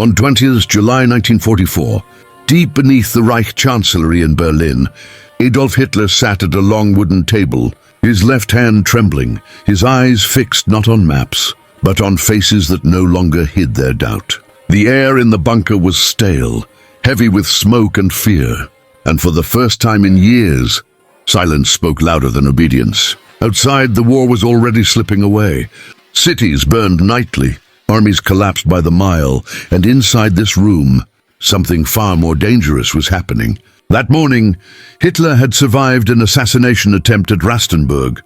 On 20th July 1944, deep beneath the Reich Chancellery in Berlin, Adolf Hitler sat at a long wooden table, his left hand trembling, his eyes fixed not on maps, but on faces that no longer hid their doubt. The air in the bunker was stale, heavy with smoke and fear, and for the first time in years, silence spoke louder than obedience. Outside, the war was already slipping away. Cities burned nightly, armies collapsed by the mile, and inside this room, something far more dangerous was happening. That morning, Hitler had survived an assassination attempt at Rastenburg.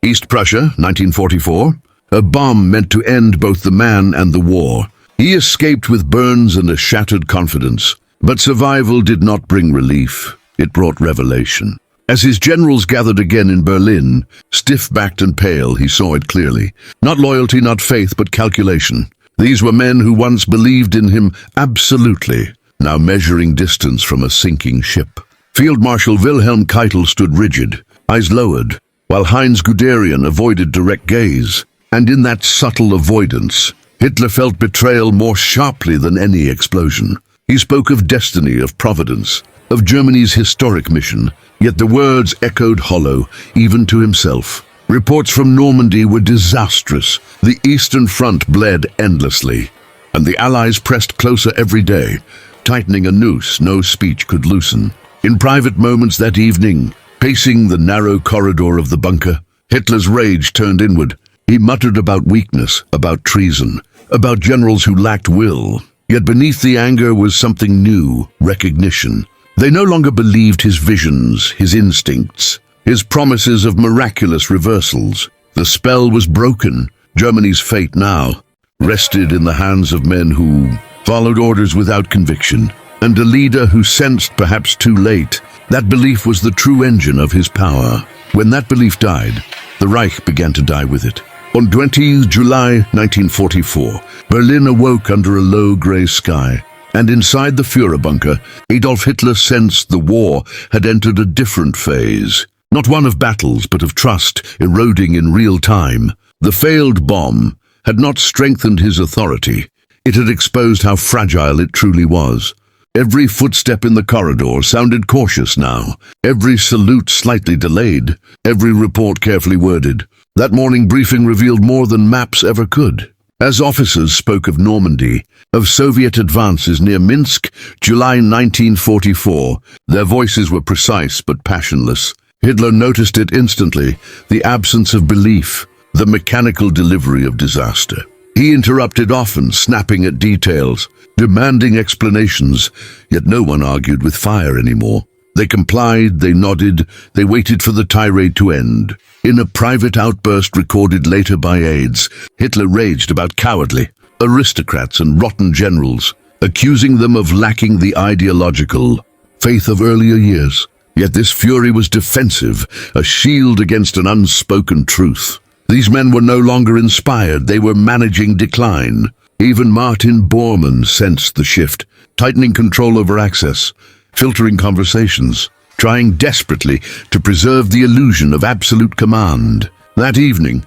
East Prussia, 1944. A bomb meant to end both the man and the war. He escaped with burns and a shattered confidence. But survival did not bring relief. It brought revelation. As his generals gathered again in Berlin, stiff-backed and pale, he saw it clearly. Not loyalty, not faith, but calculation. These were men who once believed in him absolutely, now measuring distance from a sinking ship. Field Marshal Wilhelm Keitel stood rigid, eyes lowered, while Heinz Guderian avoided direct gaze. And in that subtle avoidance, Hitler felt betrayal more sharply than any explosion. He spoke of destiny, of providence, of Germany's historic mission, yet the words echoed hollow, even to himself. Reports from Normandy were disastrous. The Eastern Front bled endlessly, and the Allies pressed closer every day, tightening a noose no speech could loosen. In private moments that evening, pacing the narrow corridor of the bunker, Hitler's rage turned inward. He muttered about weakness, about treason, about generals who lacked will. Yet beneath the anger was something new, recognition. They no longer believed his visions, his instincts, his promises of miraculous reversals. The spell was broken. Germany's fate now rested in the hands of men who followed orders without conviction, and a leader who sensed, perhaps too late, that belief was the true engine of his power. When that belief died, the Reich began to die with it. On 20 July 1944, Berlin awoke under a low grey sky, and inside the Führerbunker, Adolf Hitler sensed the war had entered a different phase. Not one of battles, but of trust, eroding in real time. The failed bomb had not strengthened his authority. It had exposed how fragile it truly was. Every footstep in the corridor sounded cautious now, every salute slightly delayed, every report carefully worded. That morning briefing revealed more than maps ever could. As officers spoke of Normandy, of Soviet advances near Minsk, July 1944, their voices were precise but passionless. Hitler noticed it instantly, the absence of belief, the mechanical delivery of disaster. He interrupted often, snapping at details, demanding explanations, yet no one argued with fire anymore. They complied, they nodded, they waited for the tirade to end. In a private outburst recorded later by aides, Hitler raged about cowardly aristocrats and rotten generals, accusing them of lacking the ideological faith of earlier years. Yet this fury was defensive, a shield against an unspoken truth. These men were no longer inspired, they were managing decline. Even Martin Bormann sensed the shift, tightening control over access, filtering conversations, trying desperately to preserve the illusion of absolute command. That evening,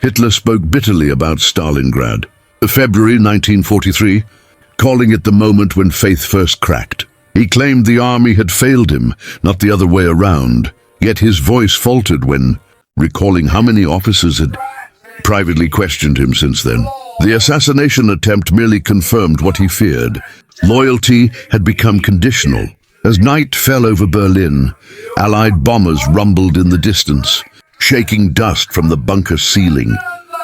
Hitler spoke bitterly about Stalingrad, February 1943, calling it the moment when faith first cracked. He claimed the army had failed him, not the other way around, yet his voice faltered when, recalling how many officers had privately questioned him since then. The assassination attempt merely confirmed what he feared. Loyalty had become conditional. As night fell over Berlin, Allied bombers rumbled in the distance, shaking dust from the bunker ceiling.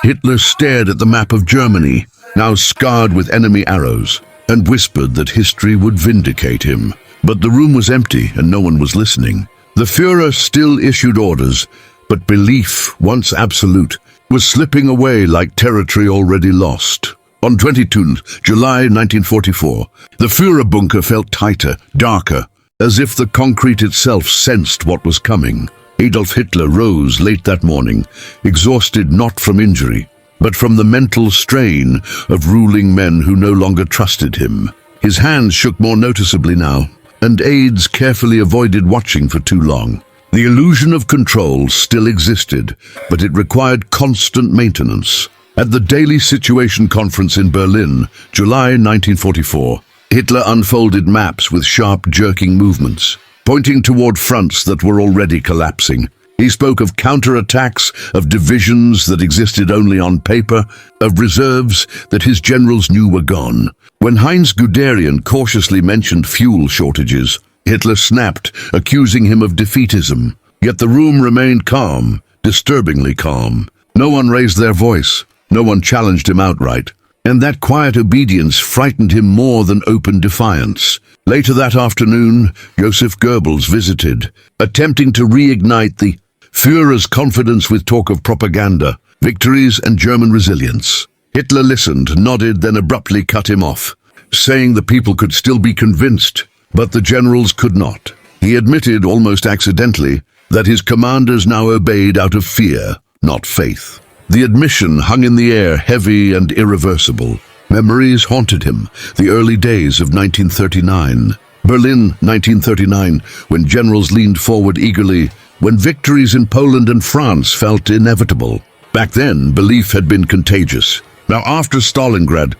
Hitler stared at the map of Germany, now scarred with enemy arrows, and whispered that history would vindicate him. But the room was empty and no one was listening. The Führer still issued orders, but belief, once absolute, was slipping away like territory already lost. On 22 July 1944, the Führerbunker felt tighter, darker, as if the concrete itself sensed what was coming. Adolf Hitler rose late that morning, exhausted not from injury, but from the mental strain of ruling men who no longer trusted him. His hands shook more noticeably now, and aides carefully avoided watching for too long. The illusion of control still existed, but it required constant maintenance. At the Daily Situation Conference in Berlin, July 1944, Hitler unfolded maps with sharp, jerking movements, pointing toward fronts that were already collapsing. He spoke of counterattacks, of divisions that existed only on paper, of reserves that his generals knew were gone. When Heinz Guderian cautiously mentioned fuel shortages, Hitler snapped, accusing him of defeatism. Yet the room remained calm, disturbingly calm. No one raised their voice. No one challenged him outright. And that quiet obedience frightened him more than open defiance. Later that afternoon, Joseph Goebbels visited, attempting to reignite the Führer's confidence with talk of propaganda, victories and German resilience. Hitler listened, nodded, then abruptly cut him off, saying the people could still be convinced, but the generals could not. He admitted, almost accidentally, that his commanders now obeyed out of fear, not faith. The admission hung in the air, heavy and irreversible. Memories haunted him, the early days of 1939. Berlin, 1939, when generals leaned forward eagerly, when victories in Poland and France felt inevitable. Back then, belief had been contagious. Now after Stalingrad,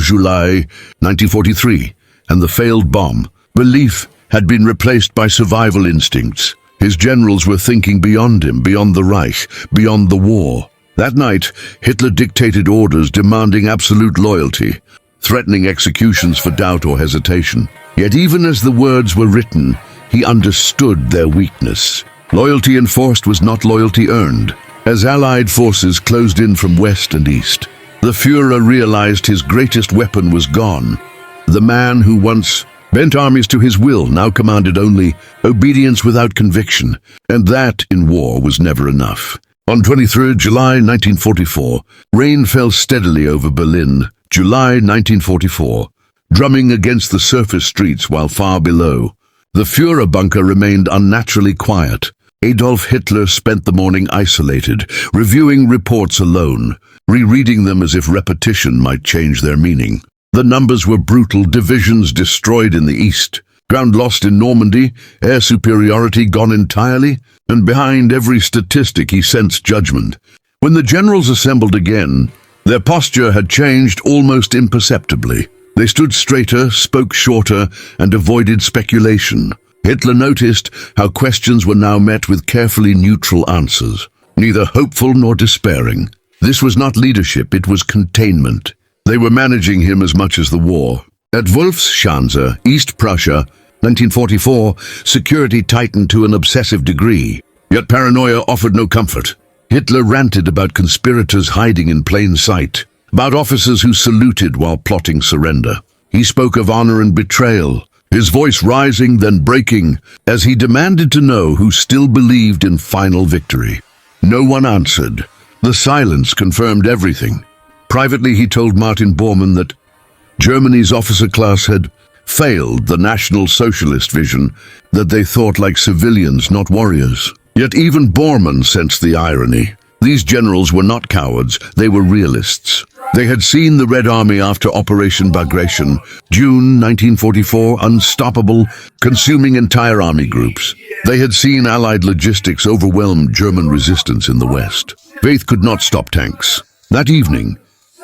July 1943, and the failed bomb, belief had been replaced by survival instincts. His generals were thinking beyond him, beyond the Reich, beyond the war. That night, Hitler dictated orders demanding absolute loyalty, threatening executions for doubt or hesitation. Yet even as the words were written, he understood their weakness. Loyalty enforced was not loyalty earned. As Allied forces closed in from west and east, the Führer realized his greatest weapon was gone. The man who once bent armies to his will now commanded only obedience without conviction, and that, in war, was never enough. On 23 July 1944, rain fell steadily over Berlin, July 1944, drumming against the surface streets while far below. The Führerbunker remained unnaturally quiet. Adolf Hitler spent the morning isolated, reviewing reports alone, rereading them as if repetition might change their meaning. The numbers were brutal: divisions destroyed in the east, ground lost in Normandy, air superiority gone entirely, and behind every statistic he sensed judgment. When the generals assembled again, their posture had changed almost imperceptibly. They stood straighter, spoke shorter, and avoided speculation. Hitler noticed how questions were now met with carefully neutral answers, neither hopeful nor despairing. This was not leadership, it was containment. They were managing him as much as the war. At Wolfschanze, East Prussia, 1944, security tightened to an obsessive degree. Yet paranoia offered no comfort. Hitler ranted about conspirators hiding in plain sight, about officers who saluted while plotting surrender. He spoke of honor and betrayal, his voice rising then breaking, as he demanded to know who still believed in final victory. No one answered. The silence confirmed everything. Privately, he told Martin Bormann that Germany's officer class had failed the National Socialist vision, that they thought like civilians, not warriors. Yet even Bormann sensed the irony. These generals were not cowards, they were realists. They had seen the Red Army after Operation Bagration, June 1944, unstoppable, consuming entire army groups. They had seen Allied logistics overwhelm German resistance in the West. Faith could not stop tanks. That evening,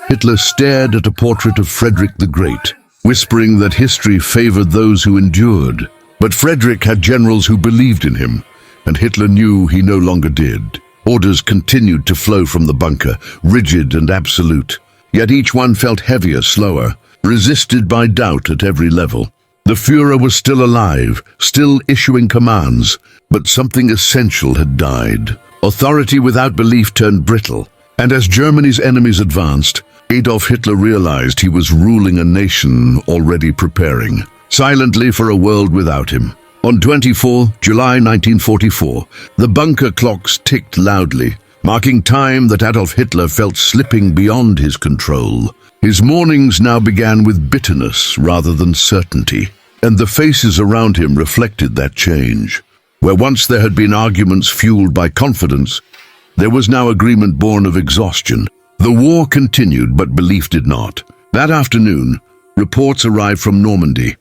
Hitler stared at a portrait of Frederick the Great, whispering that history favored those who endured. But Frederick had generals who believed in him, and Hitler knew he no longer did. Orders continued to flow from the bunker, rigid and absolute. Yet each one felt heavier, slower, resisted by doubt at every level. The Führer was still alive, still issuing commands, but something essential had died. Authority without belief turned brittle, and as Germany's enemies advanced, Adolf Hitler realized he was ruling a nation already preparing, silently for a world without him. On 24 July 1944, the bunker clocks ticked loudly, marking time that Adolf Hitler felt slipping beyond his control. His mornings now began with bitterness rather than certainty, and the faces around him reflected that change. Where once there had been arguments fueled by confidence, there was now agreement born of exhaustion. The war continued, but belief did not. That afternoon, reports arrived from Normandy.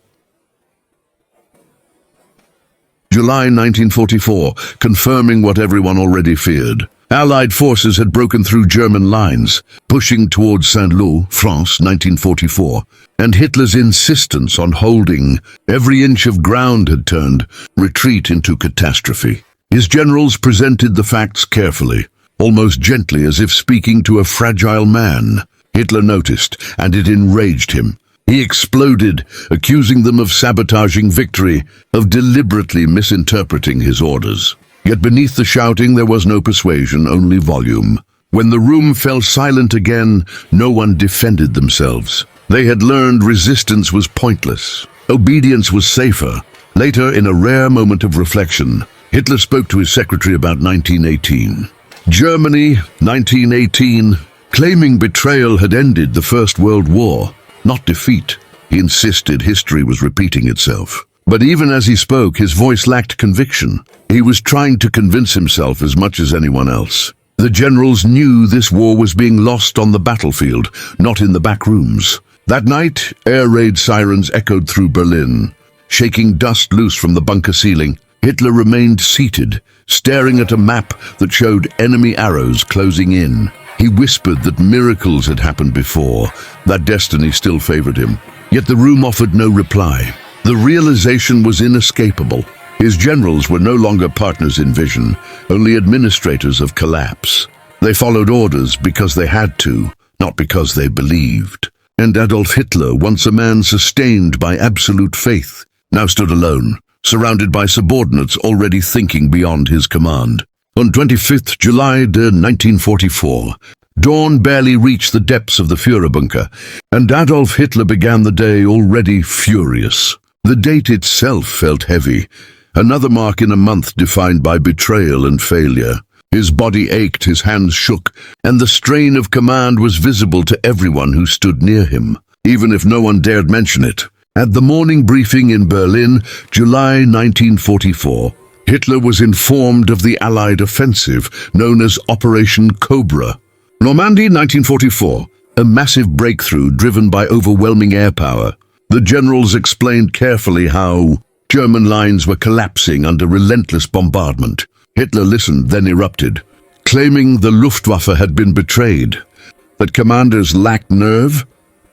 July 1944, confirming what everyone already feared. Allied forces had broken through German lines, pushing towards Saint-Lô, France, 1944, and Hitler's insistence on holding every inch of ground had turned retreat into catastrophe. His generals presented the facts carefully, almost gently as if speaking to a fragile man. Hitler noticed, and it enraged him. He exploded, accusing them of sabotaging victory, of deliberately misinterpreting his orders. Yet beneath the shouting there was no persuasion, only volume. When the room fell silent again, no one defended themselves. They had learned resistance was pointless. Obedience was safer. Later, in a rare moment of reflection, Hitler spoke to his secretary about 1918. Germany, 1918, claiming betrayal had ended the First World War, not defeat. He insisted history was repeating itself. But even as he spoke, his voice lacked conviction. He was trying to convince himself as much as anyone else. The generals knew this war was being lost on the battlefield, not in the back rooms. That night, air raid sirens echoed through Berlin. Shaking dust loose from the bunker ceiling, Hitler remained seated, staring at a map that showed enemy arrows closing in. He whispered that miracles had happened before, that destiny still favored him. Yet the room offered no reply. The realization was inescapable. His generals were no longer partners in vision, only administrators of collapse. They followed orders because they had to, not because they believed. And Adolf Hitler, once a man sustained by absolute faith, now stood alone, surrounded by subordinates already thinking beyond his command. On 25th July 1944, dawn barely reached the depths of the Führerbunker, and Adolf Hitler began the day already furious. The date itself felt heavy, another mark in a month defined by betrayal and failure. His body ached, his hands shook, and the strain of command was visible to everyone who stood near him, even if no one dared mention it. At the morning briefing in Berlin, July 1944, Hitler was informed of the Allied offensive, known as Operation Cobra. Normandy, 1944, a massive breakthrough driven by overwhelming air power. The generals explained carefully how German lines were collapsing under relentless bombardment. Hitler listened, then erupted, claiming the Luftwaffe had been betrayed, that commanders lacked nerve,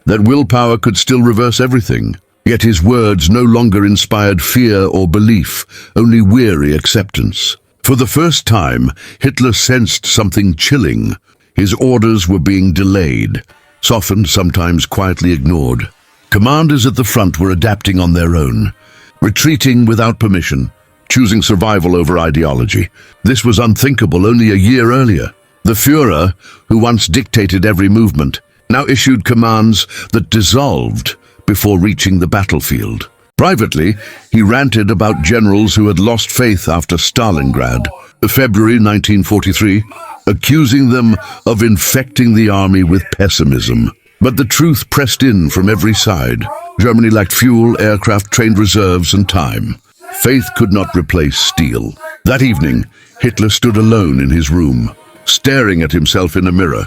that willpower could still reverse everything. Yet his words no longer inspired fear or belief, only weary acceptance. For the first time, Hitler sensed something chilling. His orders were being delayed, softened, sometimes quietly ignored. Commanders at the front were adapting on their own, retreating without permission, choosing survival over ideology. This was unthinkable only a year earlier. The Führer, who once dictated every movement, now issued commands that dissolved before reaching the battlefield. Privately, he ranted about generals who had lost faith after Stalingrad, February 1943, accusing them of infecting the army with pessimism. But the truth pressed in from every side. Germany lacked fuel, aircraft, trained reserves, and time. Faith could not replace steel. That evening, Hitler stood alone in his room, staring at himself in a mirror,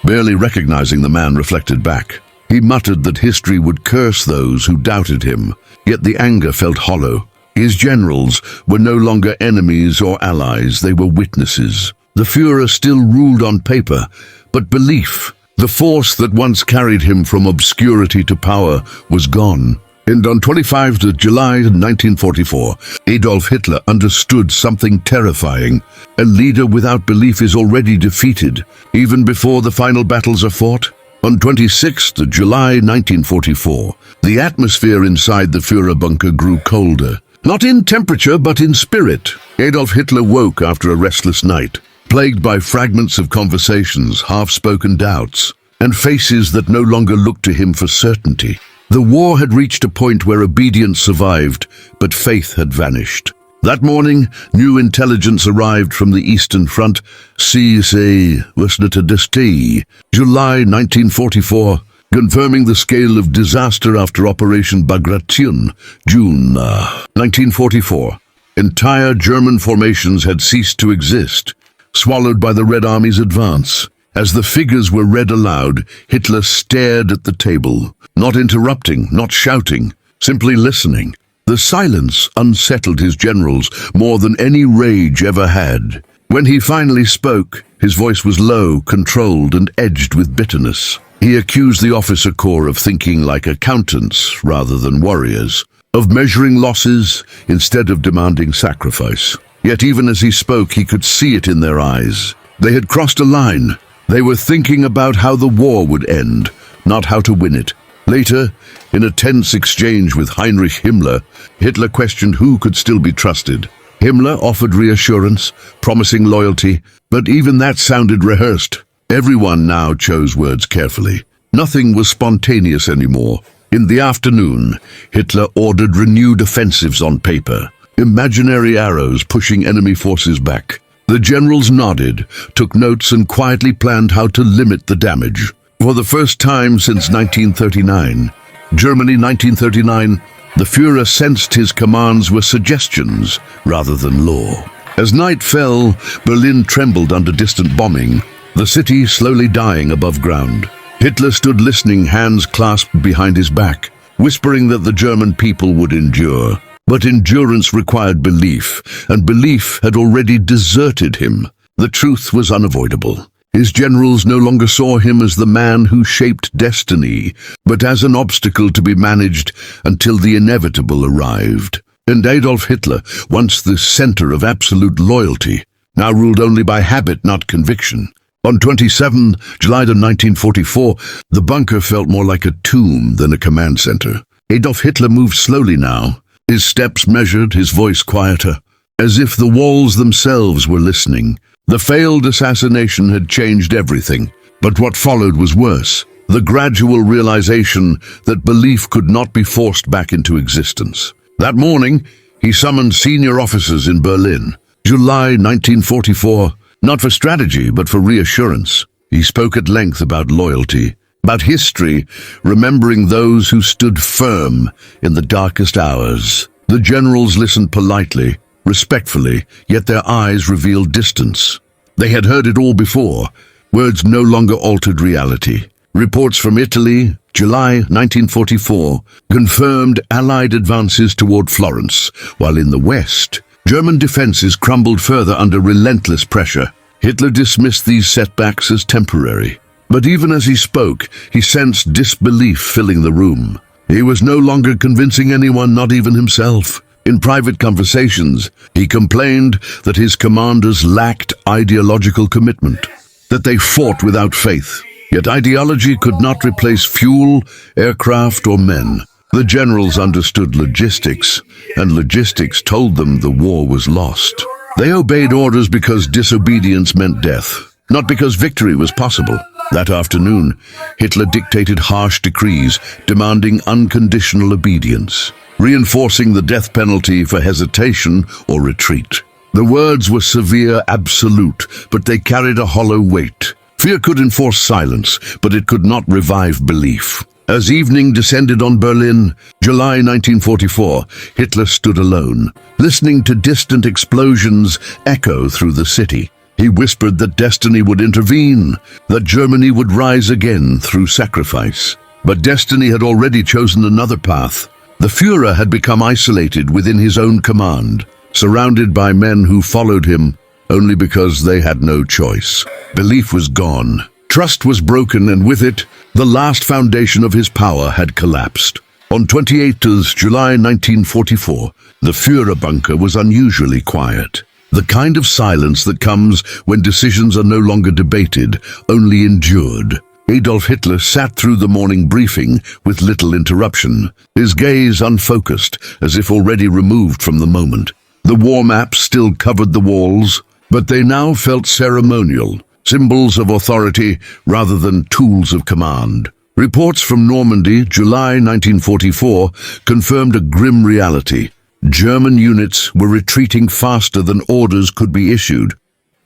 barely recognizing the man reflected back. He muttered that history would curse those who doubted him, yet the anger felt hollow. His generals were no longer enemies or allies, they were witnesses. The Führer still ruled on paper, but belief, the force that once carried him from obscurity to power, was gone. And on 25 July 1944, Adolf Hitler understood something terrifying. A leader without belief is already defeated, even before the final battles are fought. On 26 July 1944, the atmosphere inside the Führerbunker grew colder. Not in temperature, but in spirit. Adolf Hitler woke after a restless night, plagued by fragments of conversations, half-spoken doubts, and faces that no longer looked to him for certainty. The war had reached a point where obedience survived, but faith had vanished. That morning, new intelligence arrived from the Eastern Front. C.S.A. Westnetadesti, July 1944, confirming the scale of disaster after Operation Bagration, June 1944. Entire German formations had ceased to exist, swallowed by the Red Army's advance. As the figures were read aloud, Hitler stared at the table, not interrupting, not shouting, simply listening. The silence unsettled his generals more than any rage ever had. When he finally spoke, his voice was low, controlled, and edged with bitterness. He accused the officer corps of thinking like accountants rather than warriors, of measuring losses instead of demanding sacrifice. Yet even as he spoke, he could see it in their eyes. They had crossed a line. They were thinking about how the war would end, not how to win it. Later, in a tense exchange with Heinrich Himmler, Hitler questioned who could still be trusted. Himmler offered reassurance, promising loyalty, but even that sounded rehearsed. Everyone now chose words carefully. Nothing was spontaneous anymore. In the afternoon, Hitler ordered renewed offensives on paper, imaginary arrows pushing enemy forces back. The generals nodded, took notes, and quietly planned how to limit the damage. For the first time since 1939, Germany 1939, the Führer sensed his commands were suggestions rather than law. As night fell, Berlin trembled under distant bombing, the city slowly dying above ground. Hitler stood listening, hands clasped behind his back, whispering that the German people would endure. But endurance required belief, and belief had already deserted him. The truth was unavoidable. His generals no longer saw him as the man who shaped destiny, but as an obstacle to be managed until the inevitable arrived. And Adolf Hitler, once the center of absolute loyalty, now ruled only by habit, not conviction. On 27 July 1944, the bunker felt more like a tomb than a command center. Adolf Hitler moved slowly now, his steps measured, his voice quieter, as if the walls themselves were listening. The failed assassination had changed everything, but what followed was worse. The gradual realization that belief could not be forced back into existence. That morning, he summoned senior officers in Berlin. July 1944, not for strategy, but for reassurance. He spoke at length about loyalty, about history, remembering those who stood firm in the darkest hours. The generals listened politely, respectfully, yet their eyes revealed distance. They had heard it all before. Words no longer altered reality. Reports from Italy, July 1944, confirmed Allied advances toward Florence, while in the West, German defenses crumbled further under relentless pressure. Hitler dismissed these setbacks as temporary. But even as he spoke, he sensed disbelief filling the room. He was no longer convincing anyone, not even himself. In private conversations, he complained that his commanders lacked ideological commitment, that they fought without faith. Yet ideology could not replace fuel, aircraft, or men. The generals understood logistics, and logistics told them the war was lost. They obeyed orders because disobedience meant death, not because victory was possible. That afternoon, Hitler dictated harsh decrees, demanding unconditional obedience, reinforcing the death penalty for hesitation or retreat. The words were severe, absolute, but they carried a hollow weight. Fear could enforce silence, but it could not revive belief. As evening descended on Berlin, July 1944, Hitler stood alone, listening to distant explosions echo through the city. He whispered that destiny would intervene, that Germany would rise again through sacrifice. But destiny had already chosen another path. The Führer had become isolated within his own command, surrounded by men who followed him only because they had no choice. Belief was gone. Trust was broken, and with it, the last foundation of his power had collapsed. On 28 July 1944, the Führerbunker was unusually quiet. The kind of silence that comes when decisions are no longer debated, only endured. Adolf Hitler sat through the morning briefing with little interruption, his gaze unfocused, as if already removed from the moment. The war maps still covered the walls, but they now felt ceremonial, symbols of authority rather than tools of command. Reports from Normandy, July 1944, confirmed a grim reality. German units were retreating faster than orders could be issued,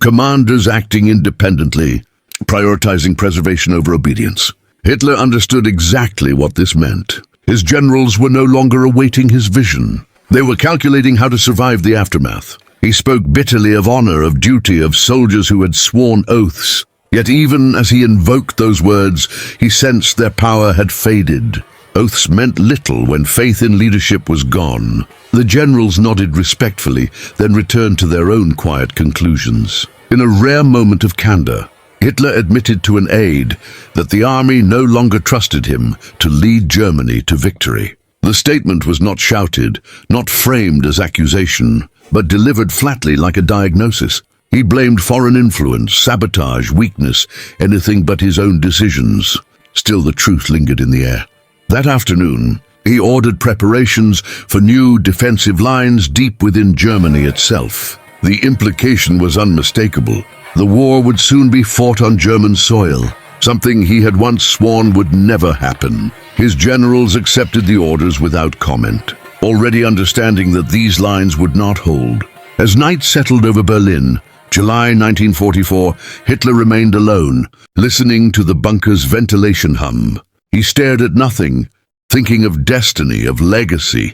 commanders acting independently, prioritizing preservation over obedience. Hitler understood exactly what this meant. His generals were no longer awaiting his vision. They were calculating how to survive the aftermath. He spoke bitterly of honor, of duty, of soldiers who had sworn oaths. Yet even as he invoked those words, he sensed their power had faded. Oaths meant little when faith in leadership was gone. The generals nodded respectfully, then returned to their own quiet conclusions. In a rare moment of candor, Hitler admitted to an aide that the army no longer trusted him to lead Germany to victory. The statement was not shouted, not framed as accusation, but delivered flatly like a diagnosis. He blamed foreign influence, sabotage, weakness, anything but his own decisions. Still, the truth lingered in the air. That afternoon, he ordered preparations for new defensive lines deep within Germany itself. The implication was unmistakable. The war would soon be fought on German soil, something he had once sworn would never happen. His generals accepted the orders without comment, already understanding that these lines would not hold. As night settled over Berlin, July 1944, Hitler remained alone, listening to the bunker's ventilation hum. He stared at nothing, thinking of destiny, of legacy,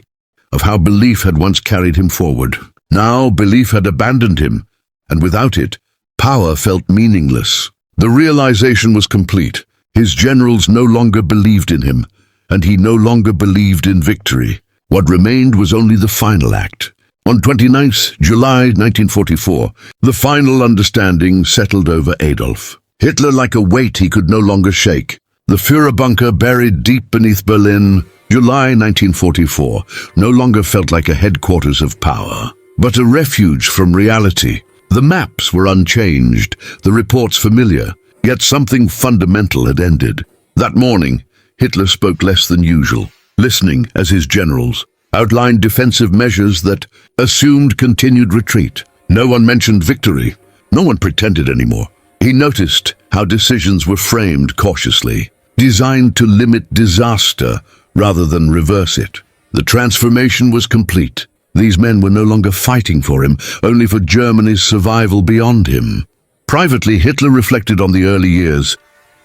of how belief had once carried him forward. Now belief had abandoned him, and without it, power felt meaningless. The realization was complete. His generals no longer believed in him, and he no longer believed in victory. What remained was only the final act. On 29th July 1944, the final understanding settled over Adolf. Hitler like a weight he could no longer shake. The Führerbunker buried deep beneath Berlin, July 1944, no longer felt like a headquarters of power, but a refuge from reality. The maps were unchanged, the reports familiar, yet something fundamental had ended. That morning, Hitler spoke less than usual, listening as his generals outlined defensive measures that assumed continued retreat. No one mentioned victory. No one pretended anymore. He noticed how decisions were framed cautiously, designed to limit disaster rather than reverse it. The transformation was complete. These men were no longer fighting for him, only for Germany's survival beyond him. Privately, Hitler reflected on the early years.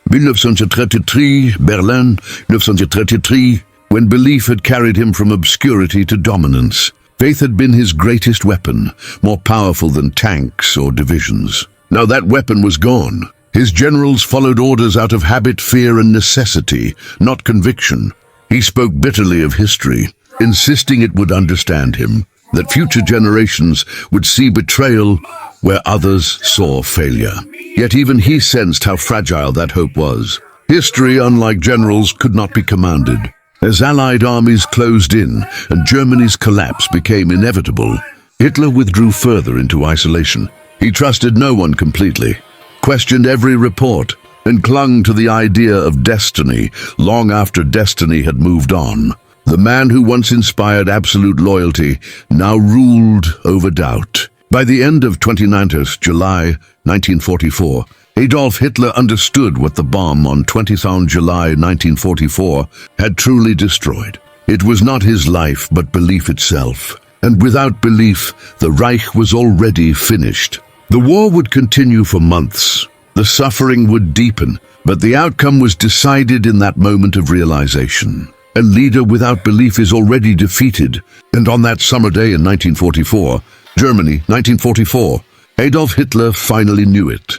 1933, Berlin, 1933, when belief had carried him from obscurity to dominance. Faith had been his greatest weapon, more powerful than tanks or divisions. Now that weapon was gone. His generals followed orders out of habit, fear, and necessity, not conviction. He spoke bitterly of history, insisting it would understand him, that future generations would see betrayal where others saw failure. Yet even he sensed how fragile that hope was. History, unlike generals, could not be commanded. As Allied armies closed in and Germany's collapse became inevitable, Hitler withdrew further into isolation. He trusted no one completely, questioned every report, and clung to the idea of destiny long after destiny had moved on. The man who once inspired absolute loyalty now ruled over doubt. By the end of 29th July 1944, Adolf Hitler understood what the bomb on 20th July 1944 had truly destroyed. It was not his life, but belief itself. And without belief, the Reich was already finished. The war would continue for months. The suffering would deepen, but the outcome was decided in that moment of realization. A leader without belief is already defeated. And on that summer day in 1944, Germany, 1944, Adolf Hitler finally knew it.